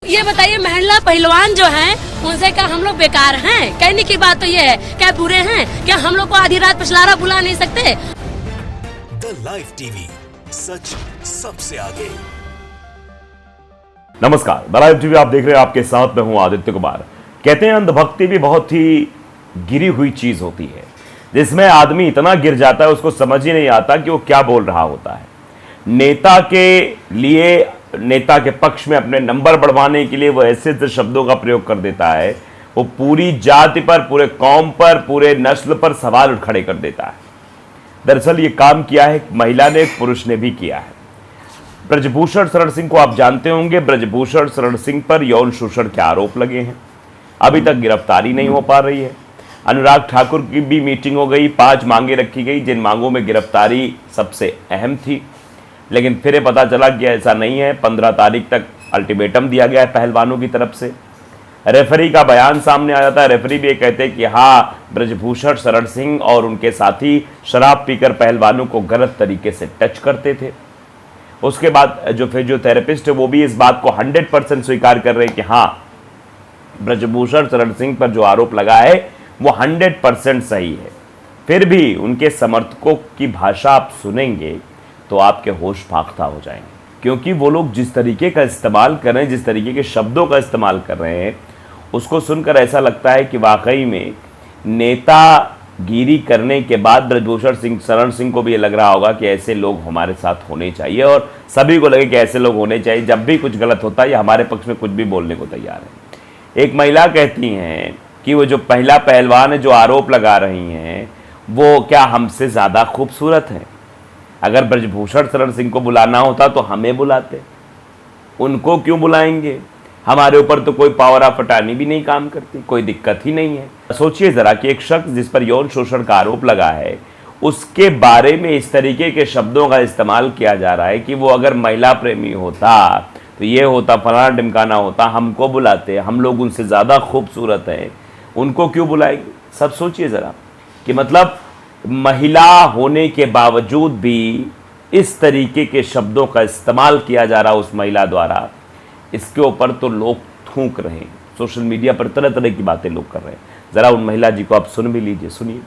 ये बताइए, महिला पहलवान जो हैं उनसे क्या हम लोग बेकार हैं? कहने की बात तो ये है, क्या बुरे हैं? क्या हम लोग को आधी रात पिछलारा बुला नहीं सकते? द लाइव टीवी, सच सबसे आगे। नमस्कार, द लाइव टीवी आप देख रहे हैं, आपके साथ मैं हूं आदित्य कुमार। कहते हैं अंधभक्ति भी बहुत ही गिरी हुई चीज होती है, जिसमें आदमी इतना गिर जाता है उसको समझ ही नहीं आता कि वो क्या बोल रहा होता है। नेता के लिए, नेता के पक्ष में अपने नंबर बढ़वाने के लिए वो ऐसे ऐसे शब्दों का प्रयोग कर देता है, वो पूरी जाति पर, पूरे कौम पर, पूरे नस्ल पर सवाल खड़े कर देता है। दरअसल ये काम किया है एक महिला ने, एक पुरुष ने भी किया है। ब्रजभूषण शरण सिंह को आप जानते होंगे। ब्रजभूषण शरण सिंह पर यौन शोषण के आरोप लगे हैं, अभी तक गिरफ्तारी नहीं हो पा रही है। अनुराग ठाकुर की भी मीटिंग हो गई, 5 मांगे रखी गई, जिन मांगों में गिरफ्तारी सबसे अहम थी, लेकिन फिर ये पता चला कि ऐसा नहीं है। 15 तारीख तक अल्टीमेटम दिया गया है पहलवानों की तरफ से। रेफरी का बयान सामने आ जाता है। रेफरी भी ये कहते हैं कि हाँ, ब्रजभूषण शरण सिंह और उनके साथी शराब पीकर पहलवानों को गलत तरीके से टच करते थे। उसके बाद जो फिजियोथेरेपिस्ट है वो भी इस बात को 100% स्वीकार कर रहे हैं कि हाँ, ब्रजभूषण शरण सिंह पर जो आरोप लगा है वो 100% सही है। फिर भी उनके समर्थकों की भाषा आप सुनेंगे तो आपके होश फाख्ता हो जाएंगे, क्योंकि वो लोग जिस तरीके का इस्तेमाल कर रहे हैं, जिस तरीके के शब्दों का इस्तेमाल कर रहे हैं, उसको सुनकर ऐसा लगता है कि वाकई में नेतागिरी करने के बाद ब्रजभूषण शरण सिंह को भी ये लग रहा होगा कि ऐसे लोग हमारे साथ होने चाहिए, और सभी को लगे कि ऐसे लोग होने चाहिए। जब भी कुछ गलत होता है, ये हमारे पक्ष में कुछ भी बोलने को तैयार है। एक महिला कहती हैं कि वो जो पहला पहलवान है, जो आरोप लगा रही हैं, वो क्या हमसे ज़्यादा खूबसूरत है? अगर ब्रजभूषण शरण सिंह को बुलाना होता तो हमें बुलाते, उनको क्यों बुलाएंगे? हमारे ऊपर तो कोई पावर ऑफ अटॉर्नी भी नहीं काम करती, कोई दिक्कत ही नहीं है। सोचिए ज़रा कि एक शख्स जिस पर यौन शोषण का आरोप लगा है, उसके बारे में इस तरीके के शब्दों का इस्तेमाल किया जा रहा है कि वो अगर महिला प्रेमी होता तो ये होता, फलाना ढिमकाना होता, हमको बुलाते, हम लोग उनसे ज़्यादा खूबसूरत हैं, उनको क्यों बुलाएंगे? सब सोचिए ज़रा कि मतलब महिला होने के बावजूद भी इस तरीके के शब्दों का इस्तेमाल किया जा रहा उस महिला द्वारा। इसके ऊपर तो लोग थूक रहे हैं, सोशल मीडिया पर तरह तरह की बातें लोग कर रहे हैं। ज़रा उन महिला जी को आप सुन भी लीजिए, सुनिए।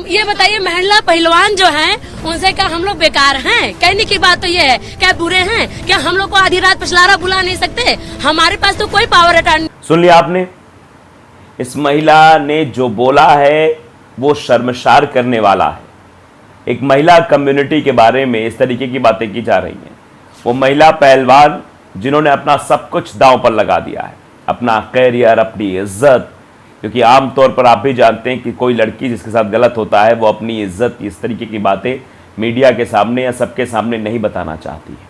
ये बताइए, महिला पहलवान जो हैं उनसे क्या हम लोग बेकार हैं? कहने की बात तो ये है, क्या बुरे हैं? क्या हम लोग को आधी रात पिछलारा बुला नहीं सकते? हमारे पास तो कोई पावर अटॉर्नी। सुन लिया आपने, इस महिला ने जो बोला है वो शर्मसार करने वाला है। एक महिला कम्युनिटी के बारे में इस तरीके की बातें की जा रही हैं। वो महिला पहलवान जिन्होंने अपना सब कुछ दांव पर लगा दिया है, अपना कैरियर, अपनी इज्जत, क्योंकि आमतौर पर आप भी जानते हैं कि कोई लड़की जिसके साथ गलत होता है वो अपनी इज्जत, इस तरीके की बातें मीडिया के सामने या सबके सामने नहीं बताना चाहती है।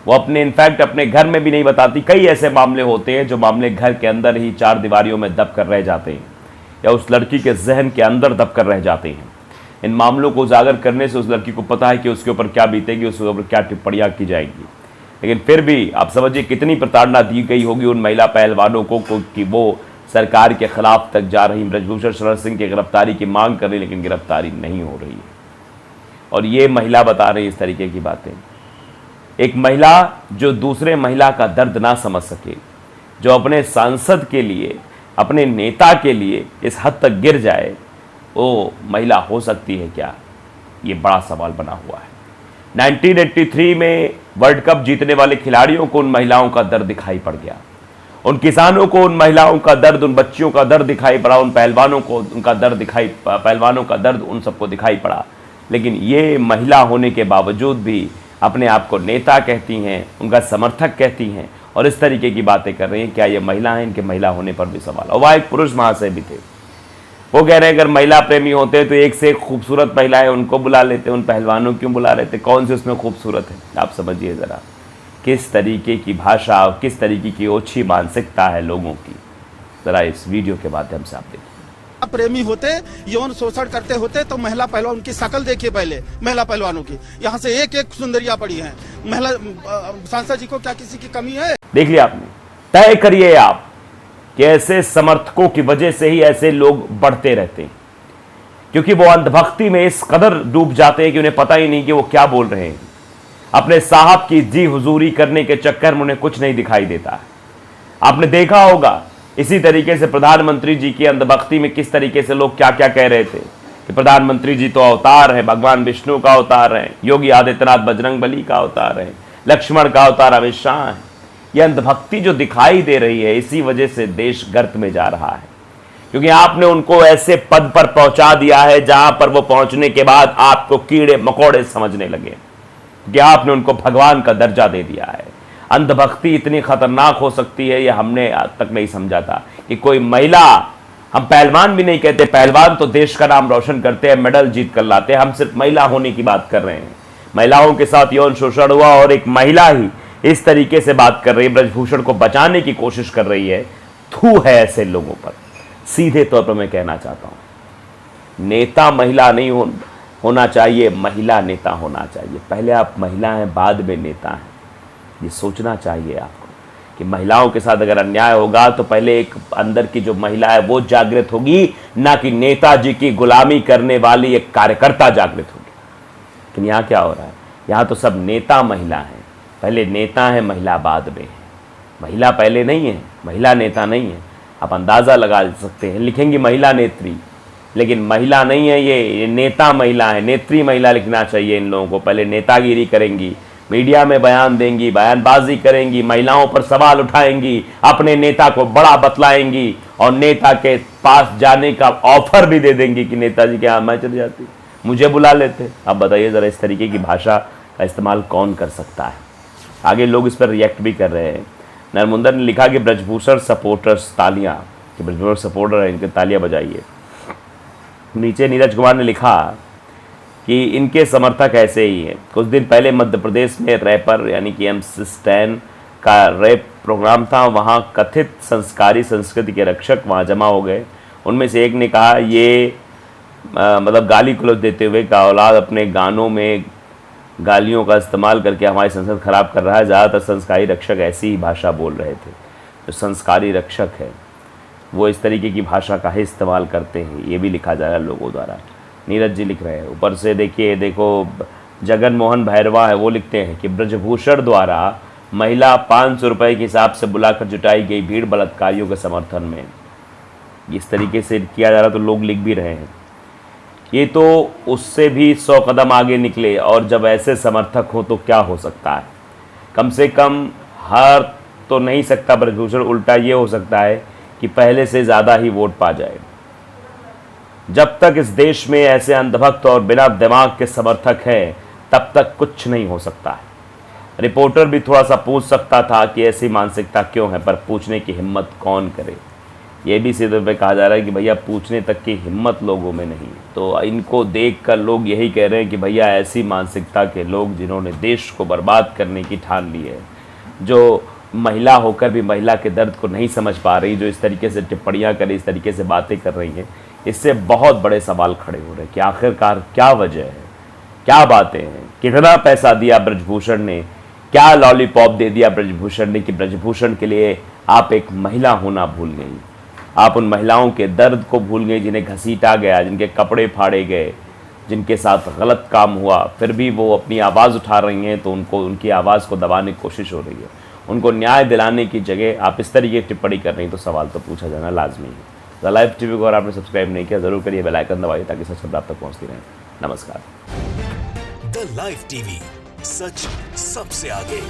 वो अपने, इनफैक्ट अपने घर में भी नहीं बताती। कई ऐसे मामले होते हैं जो मामले घर के अंदर ही 4 दीवारियों में दब कर रह जाते हैं, या उस लड़की के जहन के अंदर दब कर रह जाते हैं। इन मामलों को उजागर करने से उस लड़की को पता है कि उसके ऊपर क्या बीतेगी, उसके ऊपर क्या टिप्पणियाँ की जाएंगी, लेकिन फिर भी आप समझिए कितनी प्रताड़ना दी गई होगी उन महिला पहलवानों को कि वो सरकार के खिलाफ तक जा रही, ब्रजभूषण शरण सिंह की गिरफ्तारी की मांग कर रही, लेकिन गिरफ्तारी नहीं हो रही है। और ये महिला बता रही इस तरीके की बातें। एक महिला जो दूसरे महिला का दर्द ना समझ सके, जो अपने सांसद के लिए, अपने नेता के लिए इस हद तक गिर जाए, वो महिला हो सकती है क्या? ये बड़ा सवाल बना हुआ है। 1983 में वर्ल्ड कप जीतने वाले खिलाड़ियों को उन महिलाओं का दर्द दिखाई पड़ गया, उन किसानों को उन महिलाओं का दर्द, उन बच्चियों का दर्द दिखाई पड़ा, उन पहलवानों को उनका दर्द दिखाई, पहलवानों का दर्द उन सबको दिखाई पड़ा। लेकिन ये महिला होने के बावजूद भी अपने आप को नेता कहती हैं, उनका समर्थक कहती हैं, और इस तरीके की बातें कर रही हैं। क्या ये महिला हैं? इनके महिला होने पर भी सवाल। और वहाँ एक पुरुष महाशय भी थे, वो कह रहे हैं अगर महिला प्रेमी होते तो एक से एक खूबसूरत महिलाएं उनको बुला लेते, उन पहलवानों क्यों बुला रहे थे? कौन सी उसमें खूबसूरत है? आप समझिए ज़रा किस तरीके की भाषा, किस तरीके की ओछी मानसिकता है लोगों की। ज़रा इस वीडियो के माध्यम से आप देखिए। प्रेमी होते, यौन शोषण करते होते तो महिला पहलवान, उनकी शकल देखिए पहले महिला पहलवानों की, यहाँ से एक एक सुंदरिया पड़ी हैं। महिला सांसद जी को क्या किसी की कमी है? देख लिया आपने। तय करिए आप कि ऐसे समर्थकों की वजह से ही ऐसे लोग बढ़ते रहते हैं, क्योंकि वो अंधभक्ति में इस कदर डूब जाते हैं कि उन्हें पता ही नहीं कि वो क्या बोल रहे हैं। अपने साहब की जी हुजूरी करने के चक्कर में उन्हें कुछ नहीं दिखाई देता है। आपने देखा होगा इसी तरीके से प्रधानमंत्री जी की अंधभक्ति में किस तरीके से लोग क्या क्या कह रहे थे कि प्रधानमंत्री जी तो अवतार है, भगवान विष्णु का अवतार है, योगी आदित्यनाथ बजरंगबली का अवतार है, लक्ष्मण का अवतार अमित शाह है। यह अंधभक्ति जो दिखाई दे रही है, इसी वजह से देश गर्त में जा रहा है, क्योंकि आपने उनको ऐसे पद पर पहुंचा दिया है जहां पर वो पहुंचने के बाद आपको कीड़े मकोड़े समझने लगे, कि आपने उनको भगवान का दर्जा दे दिया है। अंधभक्ति इतनी खतरनाक हो सकती है, यह हमने आज तक नहीं समझा था कि कोई महिला, हम पहलवान भी नहीं कहते, पहलवान तो देश का नाम रोशन करते हैं, मेडल जीत कर लाते हैं, हम सिर्फ महिला होने की बात कर रहे हैं। महिलाओं के साथ यौन शोषण हुआ और एक महिला ही इस तरीके से बात कर रही है, ब्रजभूषण को बचाने की कोशिश कर रही है। थू है ऐसे लोगों पर। सीधे तौर पर मैं कहना चाहता हूं, नेता महिला नहीं होना चाहिए, महिला नेता होना चाहिए। पहले आप महिला हैं, बाद में नेता हैं। ये सोचना चाहिए आपको कि महिलाओं के साथ अगर अन्याय होगा तो पहले एक अंदर की जो महिला है वो जागृत होगी, ना कि नेताजी की गुलामी करने वाली एक कार्यकर्ता जागृत होगी। लेकिन यहाँ क्या हो रहा है, यहाँ तो सब नेता महिला हैं। पहले नेता है, महिला बाद में है। महिला पहले नहीं है, महिला नेता नहीं है। आप अंदाज़ा लगा सकते हैं, लिखेंगी महिला नेत्री, लेकिन महिला नहीं है ये नेता महिला है। नेत्री महिला लिखना चाहिए इन लोगों को। पहले नेतागिरी करेंगी, मीडिया में बयान देंगी, बयानबाजी करेंगी, महिलाओं पर सवाल उठाएंगी, अपने नेता को बड़ा बतलाएंगी और नेता के पास जाने का ऑफर भी दे देंगी कि नेताजी के यहाँ मैं चली जाती, मुझे बुला लेते। अब बताइए ज़रा, इस तरीके की भाषा का इस्तेमाल कौन कर सकता है? आगे लोग इस पर रिएक्ट भी कर रहे हैं। नरमुंदर ने लिखा कि ब्रजभूषण सपोर्टर्स तालियां, कि ब्रजभूषण सपोर्टर हैं, इनके तालियां बजाइए। नीचे नीरज कुमार ने लिखा कि इनके समर्थक ऐसे ही हैं। कुछ दिन पहले मध्य प्रदेश में रैपर यानी कि MC स्टैन का रैप प्रोग्राम था, वहाँ कथित संस्कारी संस्कृति के रक्षक वहाँ जमा हो गए। उनमें से एक ने कहा ये मतलब गाली गलौज देते हुए का औलाद अपने गानों में गालियों का इस्तेमाल करके हमारी संस्कृति खराब कर रहा है। ज़्यादातर संस्कारी रक्षक ऐसी ही भाषा बोल रहे थे। जो संस्कारी रक्षक है वो इस तरीके की भाषा का ही इस्तेमाल करते हैं, ये भी लिखा जा रहा है लोगों द्वारा। नीरज जी लिख रहे हैं। ऊपर से देखिए, देखो जगन मोहन भैरवा है, वो लिखते हैं कि ब्रजभूषण द्वारा महिला 500 रुपये के हिसाब से बुलाकर जुटाई गई भीड़ बलात्कारियों के समर्थन में। इस तरीके से किया जा रहा तो लोग लिख भी रहे हैं। ये तो उससे भी 100 कदम आगे निकले, और जब ऐसे समर्थक हो तो क्या हो सकता है? कम से कम हार तो नहीं सकता ब्रजभूषण, उल्टा ये हो सकता है कि पहले से ज़्यादा ही वोट पा जाए। जब तक इस देश में ऐसे अंधभक्त और बिना दिमाग के समर्थक हैं, तब तक कुछ नहीं हो सकता है। रिपोर्टर भी थोड़ा सा पूछ सकता था कि ऐसी मानसिकता क्यों है, पर पूछने की हिम्मत कौन करे? ये भी सीधे पे कहा जा रहा है कि भैया पूछने तक की हिम्मत लोगों में नहीं। तो इनको देखकर लोग यही कह रहे हैं कि भैया ऐसी मानसिकता के लोग जिन्होंने देश को बर्बाद करने की ठान ली है, जो महिला होकर भी महिला के दर्द को नहीं समझ पा रही, जो इस तरीके से टिप्पणियाँ कर रही, इस तरीके से बातें कर रही हैं, इससे बहुत बड़े सवाल खड़े हो रहे हैं कि आखिरकार क्या वजह है, क्या बातें हैं। कितना पैसा दिया ब्रजभूषण ने, क्या लॉलीपॉप दे दिया ब्रजभूषण ने कि ब्रजभूषण के लिए आप एक महिला होना भूल गई। आप उन महिलाओं के दर्द को भूल गई जिन्हें घसीटा गया, जिनके कपड़े फाड़े गए, जिनके साथ गलत काम हुआ, फिर भी वो अपनी आवाज़ उठा रही हैं, तो उनको उनकी आवाज़ को दबाने की कोशिश हो रही है। उनको न्याय दिलाने की जगह आप इस तरीके की टिप्पणी कर रही हैं, तो सवाल तो पूछा जाना लाजमी है। द लाइव टीवी को अगर आपने सब्सक्राइब नहीं किया ज़रूर करिए, बेल आइकन दबाइए ताकि सच खबर आप तक पहुँचती रहे। नमस्कार। द लाइव टीवी, सच सबसे आगे।